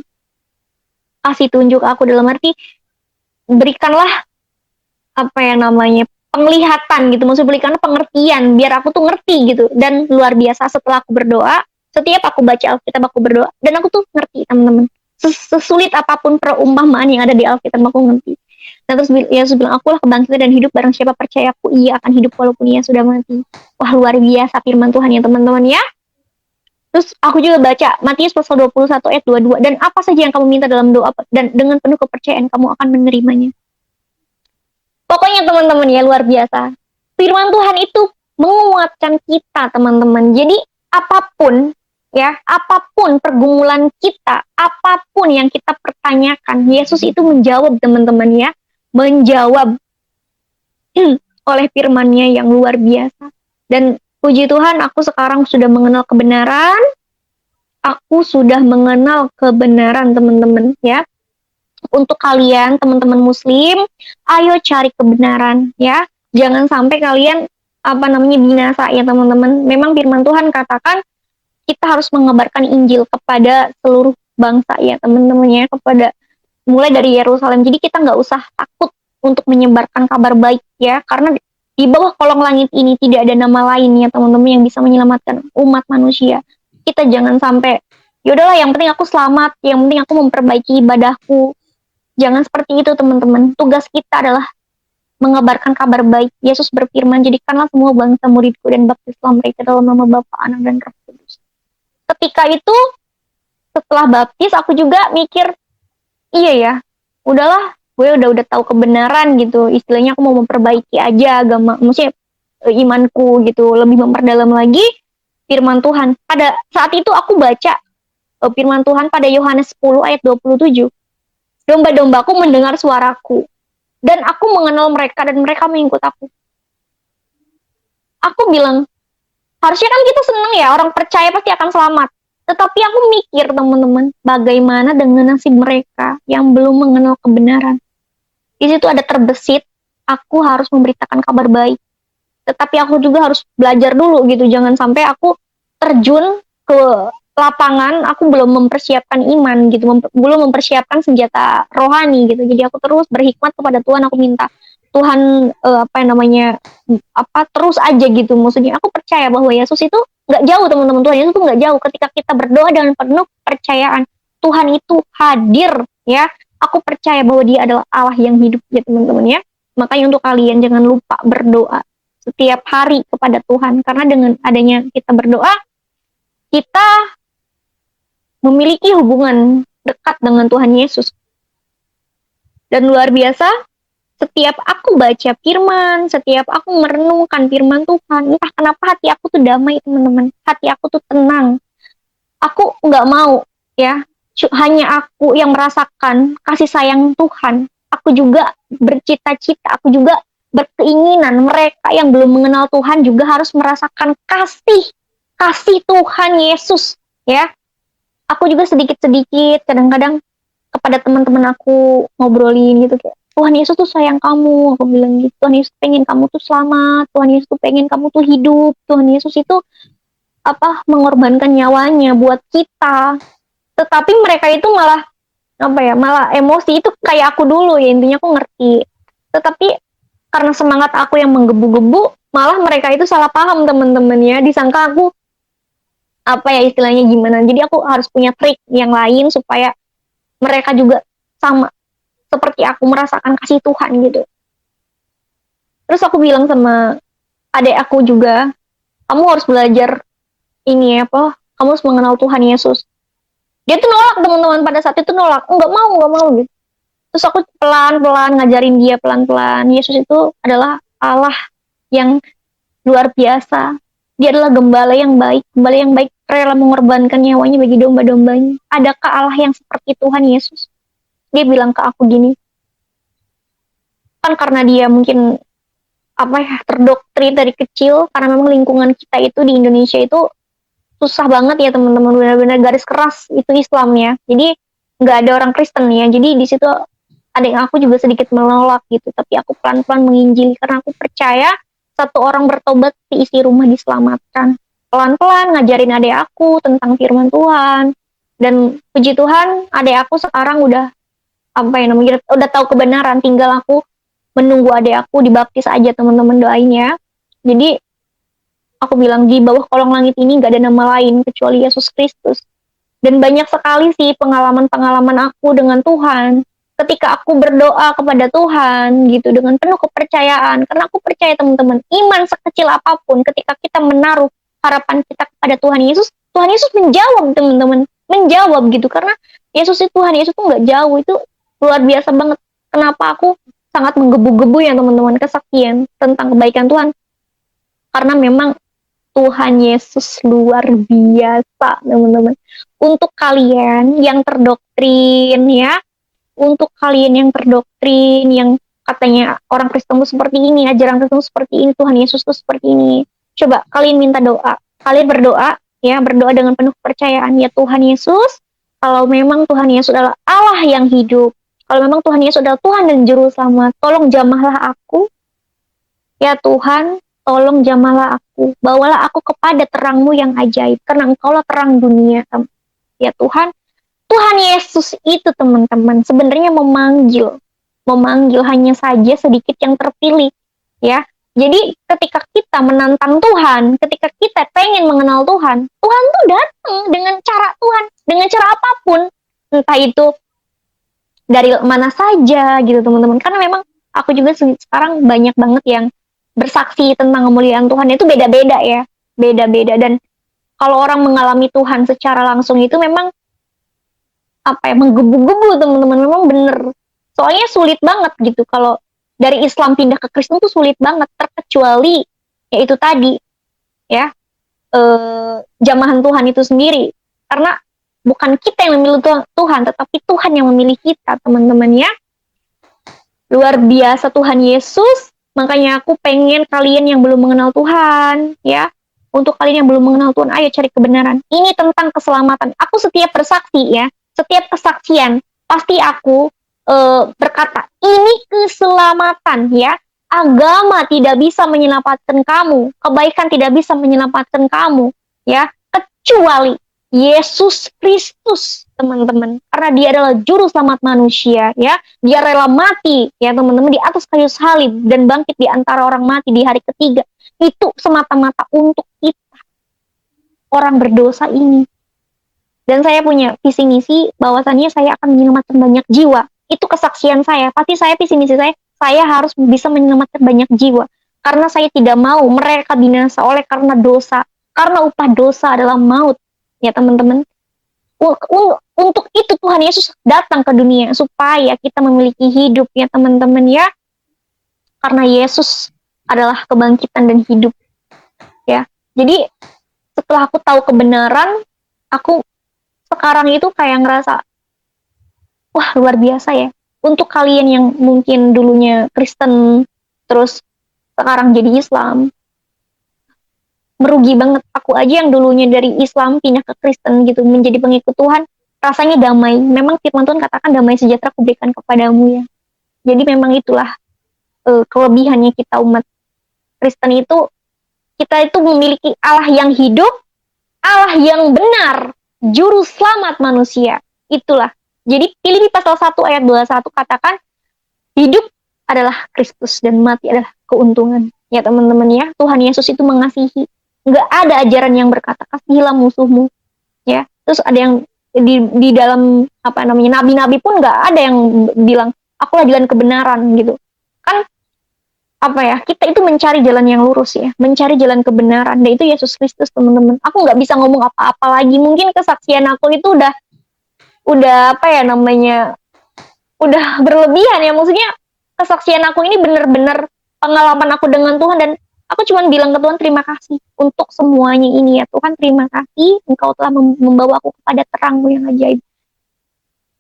Kasih tunjuk aku dalam arti berikanlah penglihatan gitu, maksud berikanlah pengertian biar aku tuh ngerti gitu. Dan luar biasa setelah aku berdoa, setiap aku baca Alkitab aku berdoa dan aku tuh ngerti teman-teman. Sesulit apapun perumpamaan yang ada di Alkitab aku ngerti. Nah terus Yesus bilang, akulah kebangkitan dan hidup, barang siapa percaya aku ia akan hidup walaupun ia sudah mati. Wah luar biasa firman Tuhan ya teman-teman ya. Terus aku juga baca Matius pasal 21 ayat 22, dan apa saja yang kamu minta dalam doa dan dengan penuh kepercayaan kamu akan menerimanya. Pokoknya teman-teman ya luar biasa. Firman Tuhan itu menguatkan kita teman-teman. Jadi apapun pergumulan kita, apapun yang kita pertanyakan, Yesus itu menjawab teman-teman ya. Menjawab oleh firman-Nya yang luar biasa. Dan puji Tuhan, aku sekarang sudah mengenal kebenaran. Aku sudah mengenal kebenaran teman-teman ya. Untuk kalian teman-teman muslim, ayo cari kebenaran ya. Jangan sampai kalian binasa ya teman-teman. Memang firman Tuhan katakan kita harus mengabarkan Injil kepada seluruh bangsa ya teman-teman ya, kepada mulai dari Yerusalem. Jadi kita nggak usah takut untuk menyebarkan kabar baik ya, karena di bawah kolong langit ini tidak ada nama lain ya teman-teman yang bisa menyelamatkan umat manusia. Kita jangan sampai yaudahlah yang penting aku selamat, yang penting aku memperbaiki ibadahku. Jangan seperti itu teman-teman. Tugas kita adalah mengabarkan kabar baik. Yesus berfirman, jadikanlah semua bangsa muridku dan baptislah mereka dalam nama Bapa, Anak dan Roh Kudus. Ketika itu setelah baptis aku juga mikir, iya ya, udahlah, gue udah tahu kebenaran gitu. Istilahnya aku mau memperbaiki aja agama, maksudnya imanku gitu, lebih memperdalam lagi firman Tuhan. Pada saat itu aku baca firman Tuhan pada Yohanes 10 ayat 27. Domba-dombaku mendengar suaraku, dan aku mengenal mereka dan mereka mengikut aku. Aku bilang, harusnya kan kita seneng ya, orang percaya pasti akan selamat. Tetapi aku mikir teman-teman, bagaimana dengan nasib mereka yang belum mengenal kebenaran. Di situ ada terbesit, aku harus memberitakan kabar baik. Tetapi aku juga harus belajar dulu gitu, jangan sampai aku terjun ke lapangan, aku belum mempersiapkan iman gitu, belum mempersiapkan senjata rohani gitu. Jadi aku terus berhikmat kepada Tuhan, aku minta Tuhan terus aja gitu. Maksudnya aku percaya bahwa Yesus itu nggak jauh teman-teman, Tuhan Yesus itu nggak jauh. Ketika kita berdoa dengan penuh percayaan, Tuhan itu hadir ya. Aku percaya bahwa Dia adalah Allah yang hidup ya teman-teman ya. Makanya untuk kalian jangan lupa berdoa setiap hari kepada Tuhan, karena dengan adanya kita berdoa, kita memiliki hubungan dekat dengan Tuhan Yesus. Dan luar biasa, setiap aku baca firman, setiap aku merenungkan firman Tuhan, entah kenapa hati aku tuh damai teman-teman, hati aku tuh tenang. Aku nggak mau ya, hanya aku yang merasakan kasih sayang Tuhan. Aku juga bercita-cita, aku juga berkeinginan mereka yang belum mengenal Tuhan juga harus merasakan kasih Tuhan Yesus ya. Aku juga sedikit-sedikit kadang-kadang kepada teman-teman aku ngobrolin gitu, kayak Tuhan Yesus tuh sayang kamu, aku bilang gitu. Tuhan Yesus pengen kamu tuh selamat, Tuhan Yesus tuh pengen kamu tuh hidup, Tuhan Yesus itu mengorbankan nyawanya buat kita. Tetapi mereka itu malah malah emosi. Itu kayak aku dulu ya, intinya aku ngerti. Tetapi karena semangat aku yang menggebu-gebu, malah mereka itu salah paham teman-teman ya, disangka aku istilahnya gimana. Jadi aku harus punya trik yang lain supaya mereka juga sama seperti aku merasakan kasih Tuhan gitu. Terus aku bilang sama adik aku juga, kamu harus belajar kamu harus mengenal Tuhan Yesus. Dia tuh nolak teman-teman, pada saat itu nolak, nggak mau gitu. Terus aku pelan-pelan ngajarin dia pelan-pelan, Yesus itu adalah Allah yang luar biasa. Dia adalah gembala yang baik rela mengorbankan nyawanya bagi domba-dombanya. Adakah Allah yang seperti Tuhan Yesus? Dia bilang ke aku gini, kan karena dia mungkin terdoktrin dari kecil, karena memang lingkungan kita itu di Indonesia itu susah banget ya teman-teman, benar-benar garis keras itu Islamnya. Jadi nggak ada orang Kristen ya. Jadi di situ adik aku juga sedikit menolak gitu, tapi aku pelan-pelan menginjili karena aku percaya satu orang bertobat isi rumah diselamatkan. Pelan-pelan ngajarin adik aku tentang firman Tuhan, dan puji Tuhan adik aku sekarang udah udah tahu kebenaran, tinggal aku menunggu adik aku dibaptis aja teman-teman, doain ya. Jadi aku bilang di bawah kolong langit ini gak ada nama lain kecuali Yesus Kristus. Dan banyak sekali sih pengalaman-pengalaman aku dengan Tuhan ketika aku berdoa kepada Tuhan gitu dengan penuh kepercayaan, karena aku percaya teman-teman, iman sekecil apapun ketika kita menaruh harapan kita kepada Tuhan Yesus menjawab teman-teman, menjawab gitu, karena Yesus itu Tuhan Yesus tuh nggak jauh, itu luar biasa banget. Kenapa aku sangat menggebu-gebu ya teman-teman kesaksian tentang kebaikan Tuhan, karena memang Tuhan Yesus luar biasa teman-teman. Untuk kalian yang terdoktrin ya, untuk kalian yang terdoktrin, yang katanya orang Kristen itu seperti ini, ajaran Kristen itu seperti ini, Tuhan Yesus itu seperti ini, coba kalian minta doa, kalian berdoa ya, berdoa dengan penuh kepercayaan ya, Tuhan Yesus, kalau memang Tuhan Yesus adalah Allah yang hidup, kalau memang Tuhan Yesus adalah Tuhan dan Juru Selamat, tolong jamahlah aku ya Tuhan, tolong jamahlah aku, bawalah aku kepada terang-Mu yang ajaib, karena Engkaulah terang dunia ya Tuhan. Tuhan Yesus itu teman-teman sebenarnya memanggil hanya saja sedikit yang terpilih ya. Jadi ketika kita menantang Tuhan, ketika kita pengen mengenal Tuhan, Tuhan tuh datang dengan cara Tuhan, dengan cara apapun, entah itu dari mana saja gitu teman-teman. Karena memang aku juga sekarang banyak banget yang bersaksi tentang kemuliaan Tuhan, itu beda-beda ya, beda-beda. Dan kalau orang mengalami Tuhan secara langsung itu memang menggebu-gebu teman-teman, memang bener. Soalnya sulit banget gitu kalau dari Islam pindah ke Kristen tuh sulit banget, terkecuali yaitu tadi ya, jamahan Tuhan itu sendiri. Karena bukan kita yang memilih Tuhan, tetapi Tuhan yang memilih kita, teman-teman ya. Luar biasa Tuhan Yesus. Makanya aku pengen kalian yang belum mengenal Tuhan, ya, untuk kalian yang belum mengenal Tuhan, ayo cari kebenaran. Ini tentang keselamatan. Aku setiap bersaksi ya, setiap kesaksian pasti aku berkata ini keselamatan ya. Agama tidak bisa menyelamatkan kamu, kebaikan tidak bisa menyelamatkan kamu, ya, kecuali Yesus Kristus, teman-teman. Karena dia adalah juru selamat manusia, ya. Dia rela mati, ya teman-teman, di atas kayu salib dan bangkit di antara orang mati di hari ketiga. Itu semata-mata untuk kita, orang berdosa ini. Dan saya punya visi misi bahwasannya saya akan menyelamatkan banyak jiwa. Itu kesaksian saya. Pasti saya visi misi saya harus bisa menyelamatkan banyak jiwa. Karena saya tidak mau mereka binasa oleh karena dosa. Karena upah dosa adalah maut. Ya teman-teman, untuk itu Tuhan Yesus datang ke dunia supaya kita memiliki hidup ya teman-teman ya. Karena Yesus adalah kebangkitan dan hidup ya. Jadi setelah aku tahu kebenaran, aku sekarang itu kayak ngerasa wah luar biasa ya. Untuk kalian yang mungkin dulunya Kristen terus sekarang jadi Islam, merugi banget. Aku aja yang dulunya dari Islam pindah ke Kristen gitu, menjadi pengikut Tuhan, rasanya damai. Memang firman Tuhan katakan damai sejahtera kuberikan kepadamu ya. Jadi memang itulah kelebihannya kita umat Kristen itu, kita itu memiliki Allah yang hidup, Allah yang benar, juru selamat manusia. Itulah. Jadi Filipi pasal 1 ayat 21 katakan hidup adalah Kristus dan mati adalah keuntungan. Ya teman-teman ya, Tuhan Yesus itu mengasihi. Nggak ada ajaran yang berkata kasihilah musuhmu ya. Terus ada yang di dalam nabi-nabi pun nggak ada yang bilang akulah jalan kebenaran gitu kan. Kita itu mencari jalan yang lurus ya, mencari jalan kebenaran, dan itu Yesus Kristus teman-teman. Aku nggak bisa ngomong apa-apa lagi. Mungkin kesaksian aku itu udah udah berlebihan ya. Maksudnya kesaksian aku ini benar-benar pengalaman aku dengan Tuhan, dan aku cuma bilang ke Tuhan terima kasih untuk semuanya ini ya Tuhan. Terima kasih Engkau telah membawa aku kepada terang-Mu yang ajaib.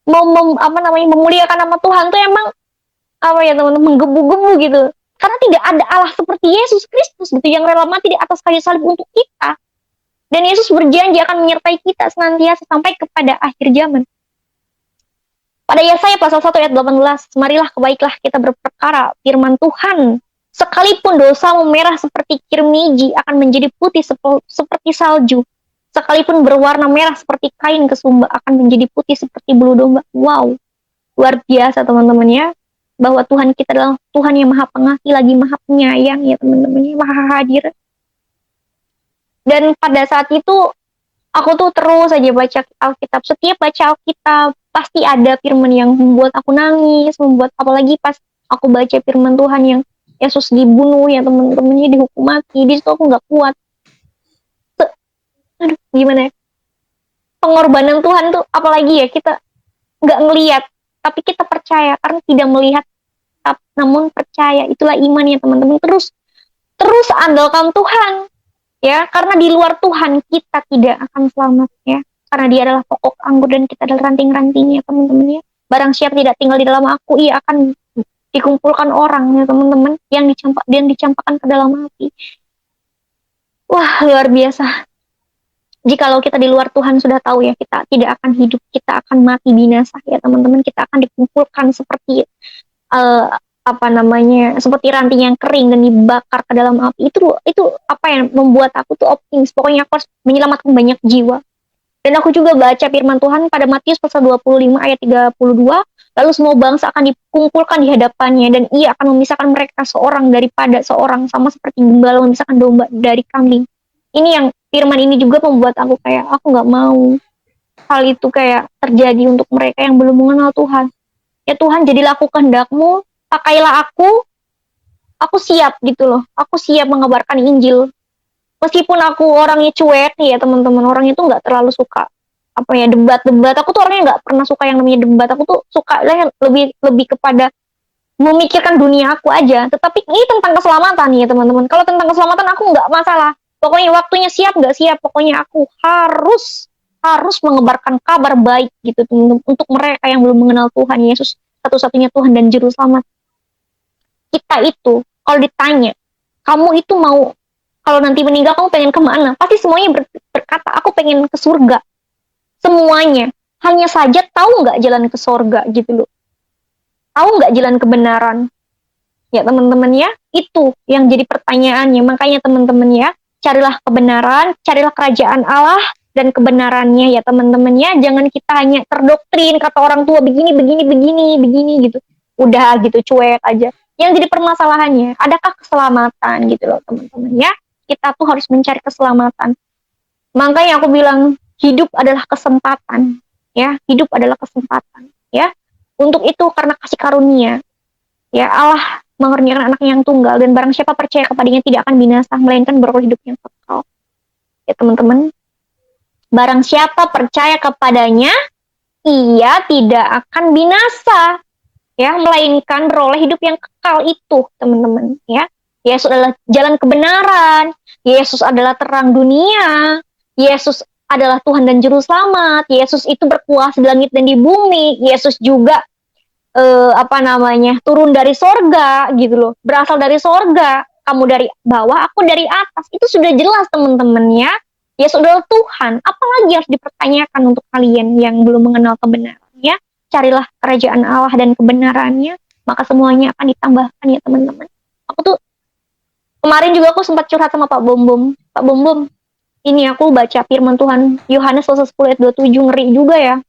Memuliakan nama Tuhan tuh emang teman-teman, menggebu-gebu gitu. Karena tidak ada Allah seperti Yesus Kristus gitu yang rela mati di atas kayu salib untuk kita. Dan Yesus berjanji akan menyertai kita senantiasa sampai kepada akhir zaman. Pada Yesaya pasal 1 ayat 18, marilah kebaiklah kita berperkara firman Tuhan. Sekalipun dosamu merah seperti kirmiji akan menjadi putih seperti salju. Sekalipun berwarna merah seperti kain kesumba akan menjadi putih seperti bulu domba. Wow, luar biasa teman-teman ya. Bahwa Tuhan kita adalah Tuhan yang maha pengasih lagi maha penyayang ya teman-teman ya, maha hadir. Dan pada saat itu aku tuh terus aja baca Alkitab. Setiap baca Alkitab pasti ada firman yang membuat aku nangis, apalagi pas aku baca firman Tuhan yang Yesus dibunuh ya teman-temannya, dihukum mati. Di situ aku nggak kuat. Aduh, gimana ya? Pengorbanan Tuhan tuh apalagi ya, kita nggak ngelihat, tapi kita percaya karena tidak melihat, namun percaya. Itulah iman ya teman-teman. Terus andalkan Tuhan ya, karena di luar Tuhan kita tidak akan selamat ya. Karena Dia adalah pokok anggur dan kita adalah ranting-rantingnya teman-teman ya. Barang siapa tidak tinggal di dalam aku, ia akan dikumpulkan orang ya teman-teman, yang dicampakkan ke dalam api. Wah, luar biasa. Jikalau kita di luar Tuhan sudah tahu ya, kita tidak akan hidup, kita akan mati binasa ya teman-teman. Kita akan dikumpulkan seperti seperti ranting yang kering dan dibakar ke dalam api. Itu apa yang membuat aku tuh optimis. Pokoknya aku harus menyelamatkan banyak jiwa. Dan aku juga baca firman Tuhan pada Matius pasal 25 ayat 32, lalu semua bangsa akan dikumpulkan di hadapannya dan Ia akan memisahkan mereka seorang daripada seorang, sama seperti gembala memisahkan domba dari kambing. Ini yang firman ini juga membuat aku kayak aku nggak mau hal itu kayak terjadi untuk mereka yang belum mengenal Tuhan. Ya Tuhan, jadilah aku kehendak-Mu, pakailah aku siap gitu loh. Aku siap mengabarkan Injil. Meskipun aku orangnya cuek ya teman-teman, orang itu nggak terlalu suka apa ya, debat-debat. Aku tuh orangnya nggak pernah suka yang namanya debat. Aku tuh suka lebih lebih kepada memikirkan dunia aku aja. Tetapi ini tentang keselamatan ya teman-teman. Kalau tentang keselamatan aku nggak masalah. Pokoknya waktunya siap nggak siap, pokoknya aku harus mengebarkan kabar baik gitu teman-teman, untuk mereka yang belum mengenal Tuhan Yesus satu-satunya Tuhan dan Juru Selamat. Kita itu kalau ditanya, kamu itu mau kalau nanti meninggal kamu pengen kemana? Pasti semuanya berkata, aku pengen ke surga. Semuanya. Hanya saja tahu nggak jalan ke surga gitu loh. Tahu nggak jalan kebenaran? Ya teman-teman ya, itu yang jadi pertanyaannya. Makanya teman-teman ya, carilah kebenaran, carilah kerajaan Allah dan kebenarannya ya teman-teman ya. Jangan kita hanya terdoktrin kata orang tua begini gitu. Udah gitu, cuek aja. Yang jadi permasalahannya, adakah keselamatan gitu loh teman-teman ya. Kita tuh harus mencari keselamatan. Makanya aku bilang, hidup adalah kesempatan. Ya, hidup adalah kesempatan. Ya, untuk itu karena kasih karunia. Ya, Allah mengaruniakan anak yang tunggal, dan barang siapa percaya kepadanya tidak akan binasa, melainkan beroleh hidup yang kekal. Ya teman-teman, barang siapa percaya kepadanya, ia tidak akan binasa, ya, melainkan beroleh hidup yang kekal itu, teman-teman, ya. Yesus adalah jalan kebenaran, Yesus adalah terang dunia, Yesus adalah Tuhan dan Juru Selamat, Yesus itu berkuasa di langit dan di bumi, Yesus juga turun dari sorga gitu loh, berasal dari sorga, kamu dari bawah, aku dari atas, itu sudah jelas teman-teman ya. Yesus adalah Tuhan, apalagi harus dipertanyakan untuk kalian yang belum mengenal kebenaran ya. Carilah kerajaan Allah dan kebenarannya, maka semuanya akan ditambahkan ya teman-teman. Aku tuh kemarin juga aku sempat curhat sama Pak Bom, ini aku baca firman Tuhan Yohanes 10 ayat 27, ngeri juga ya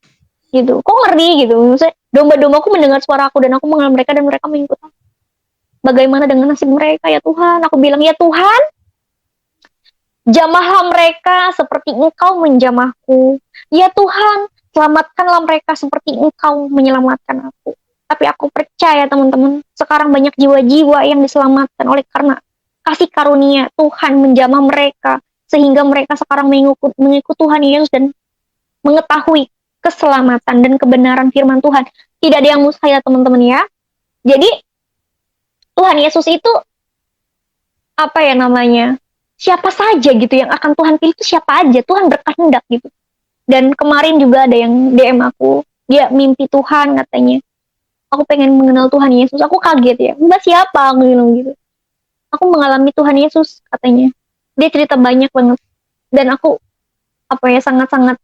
gitu. Kok ngeri gitu, maksudnya domba-dombaku mendengar suara aku dan aku mengenal mereka dan mereka mengikut aku. Bagaimana dengan nasib mereka ya Tuhan? Aku bilang, ya Tuhan, jamahlah mereka seperti Engkau menjamahku. Ya Tuhan, selamatkanlah mereka seperti Engkau menyelamatkan aku. Tapi aku percaya teman-teman, sekarang banyak jiwa-jiwa yang diselamatkan oleh karena kasih karunia Tuhan menjamah mereka, sehingga mereka sekarang mengikut Tuhan Yesus dan mengetahui keselamatan dan kebenaran firman Tuhan. Tidak ada yang mustahil teman-teman ya. Jadi Tuhan Yesus itu siapa saja gitu yang akan Tuhan pilih, itu siapa aja, Tuhan berkehendak gitu. Dan kemarin juga ada yang DM aku, dia mimpi Tuhan katanya, aku pengen mengenal Tuhan Yesus. Aku kaget ya, Mbak siapa, aku bilang gitu. Aku mengalami Tuhan Yesus katanya. Dia cerita banyak banget dan aku sangat-sangat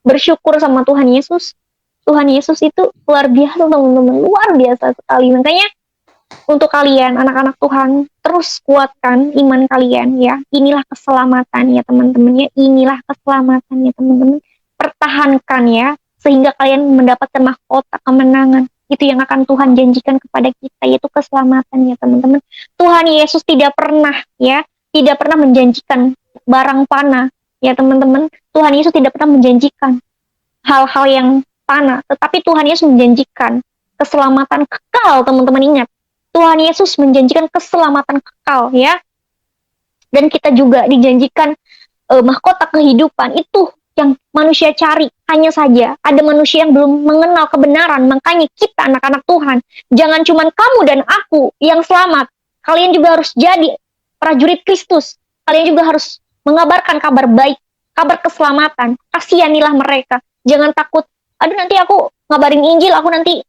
bersyukur sama Tuhan Yesus. Tuhan Yesus itu luar biasa teman-teman, luar biasa sekali. Makanya untuk kalian anak-anak Tuhan, terus kuatkan iman kalian ya. Inilah keselamatan ya teman-teman ya. Inilah keselamatan ya teman-teman. Pertahankan ya, sehingga kalian mendapatkan mahkota kemenangan. Itu yang akan Tuhan janjikan kepada kita, yaitu keselamatan ya teman-teman. Tuhan Yesus tidak pernah menjanjikan barang panah ya teman-teman. Tuhan Yesus tidak pernah menjanjikan hal-hal yang panah, tetapi Tuhan Yesus menjanjikan keselamatan kekal, teman-teman ingat. Tuhan Yesus menjanjikan keselamatan kekal ya. Dan kita juga dijanjikan mahkota kehidupan, itu yang manusia cari. Hanya saja ada manusia yang belum mengenal kebenaran. Makanya kita anak-anak Tuhan, jangan cuma kamu dan aku yang selamat, kalian juga harus jadi prajurit Kristus. Kalian juga harus mengabarkan kabar baik, kabar keselamatan. Kasihanilah mereka. Jangan takut, aduh nanti aku ngabarin Injil, aku nanti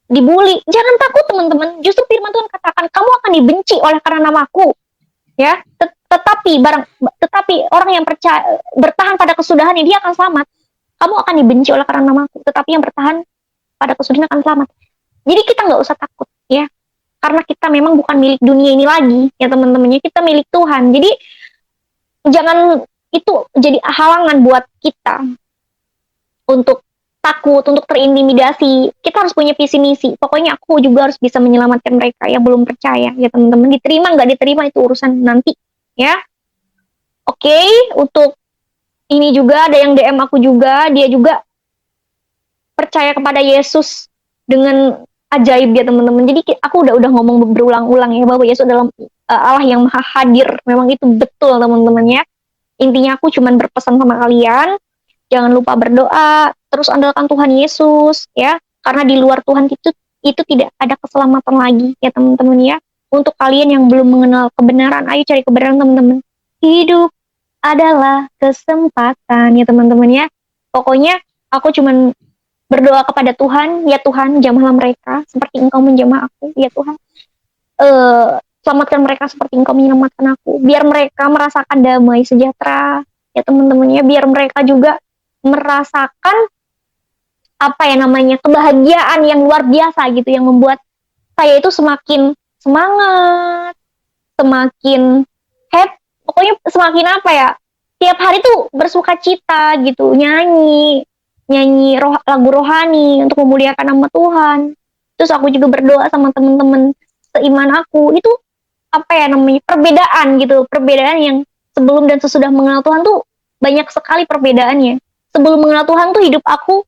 dibully. Jangan takut teman-teman. Justru firman Tuhan katakan, kamu akan dibenci oleh karena namaku. Ya, tetapi orang yang percaya bertahan pada kesudahannya, dia akan selamat. Kamu akan dibenci oleh karena namaku, tetapi yang bertahan pada kesudahan akan selamat. Jadi kita nggak usah takut ya, karena kita memang bukan milik dunia ini lagi ya teman-temannya, kita milik Tuhan. Jadi jangan itu jadi halangan buat kita untuk takut, untuk terintimidasi. Kita harus punya visi misi. Pokoknya aku juga harus bisa menyelamatkan mereka yang belum percaya ya teman-teman. Diterima nggak diterima itu urusan nanti ya. Oke, untuk ini juga ada yang DM aku juga, dia juga percaya kepada Yesus dengan ajaib ya teman-teman. Jadi aku udah ngomong berulang-ulang ya bahwa Yesus adalah Allah yang maha hadir. Memang itu betul teman-teman ya. Intinya aku cuman berpesan sama kalian, Jangan lupa berdoa, terus andalkan Tuhan Yesus ya. Karena di luar Tuhan itu tidak ada keselamatan lagi ya teman-teman ya. Untuk kalian yang belum mengenal kebenaran, ayo cari kebenaran teman-teman. Hidup adalah kesempatan ya teman-teman ya. Pokoknya aku cuman berdoa kepada Tuhan, ya Tuhan jamahlah mereka seperti Engkau menjamah aku, ya Tuhan. Selamatkan mereka seperti Engkau menyelamatkan aku. Biar mereka merasakan damai sejahtera ya teman-teman ya. Biar mereka juga merasakan apa ya namanya kebahagiaan yang luar biasa gitu, yang membuat saya itu semakin semangat, semakin happy, pokoknya semakin apa ya, tiap hari tuh bersuka cita gitu, nyanyi lagu rohani untuk memuliakan nama Tuhan. Terus aku juga berdoa sama teman-teman seiman aku. Itu apa ya namanya, perbedaan gitu, perbedaan yang sebelum dan sesudah mengenal Tuhan tuh banyak sekali perbedaannya. Sebelum mengenal Tuhan tuh hidup aku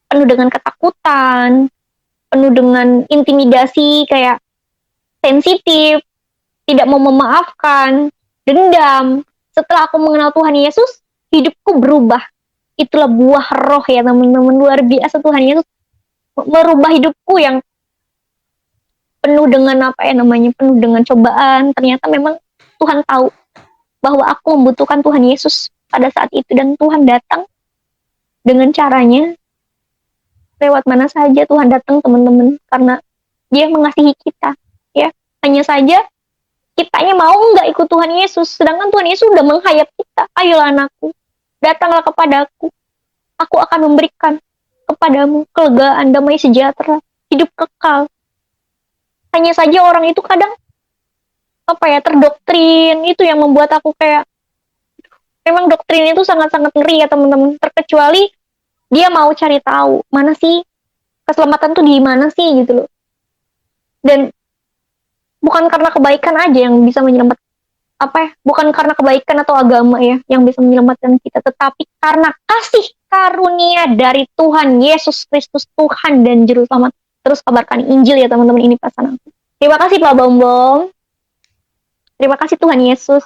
penuh dengan ketakutan, penuh dengan intimidasi, kayak sensitif, tidak mau memaafkan, dendam. Setelah aku mengenal Tuhan Yesus, hidupku berubah. Itulah buah roh ya teman-teman, luar biasa. Tuhan Yesus merubah hidupku yang penuh dengan apa ya namanya, penuh dengan cobaan. Ternyata memang Tuhan tahu bahwa aku membutuhkan Tuhan Yesus pada saat itu, dan Tuhan datang dengan caranya lewat mana saja. Tuhan datang teman-teman, karena Dia mengasihi kita ya. Hanya saja kitanya mau nggak ikut Tuhan Yesus, sedangkan Tuhan Yesus sudah menghayat kita. Ayolah anakku, datanglah kepadaku, aku akan memberikan kepadamu kelegaan, damai sejahtera, hidup kekal. Hanya saja orang itu kadang apa ya, terdoktrin. Itu yang membuat aku kayak, memang doktrin itu sangat-sangat ngeri ya teman-teman. Terkecuali dia mau cari tahu mana sih keselamatan tuh di mana sih gitu loh. Dan bukan karena kebaikan aja yang bisa menyelamatkan, apa ya, bukan karena kebaikan atau agama ya yang bisa menyelamatkan kita, tetapi karena kasih karunia dari Tuhan Yesus Kristus, Tuhan dan Juru Selamat. Terus kabarkan Injil ya teman-teman, ini pesan aku. Terima kasih Pak Bombong. Terima kasih Tuhan Yesus.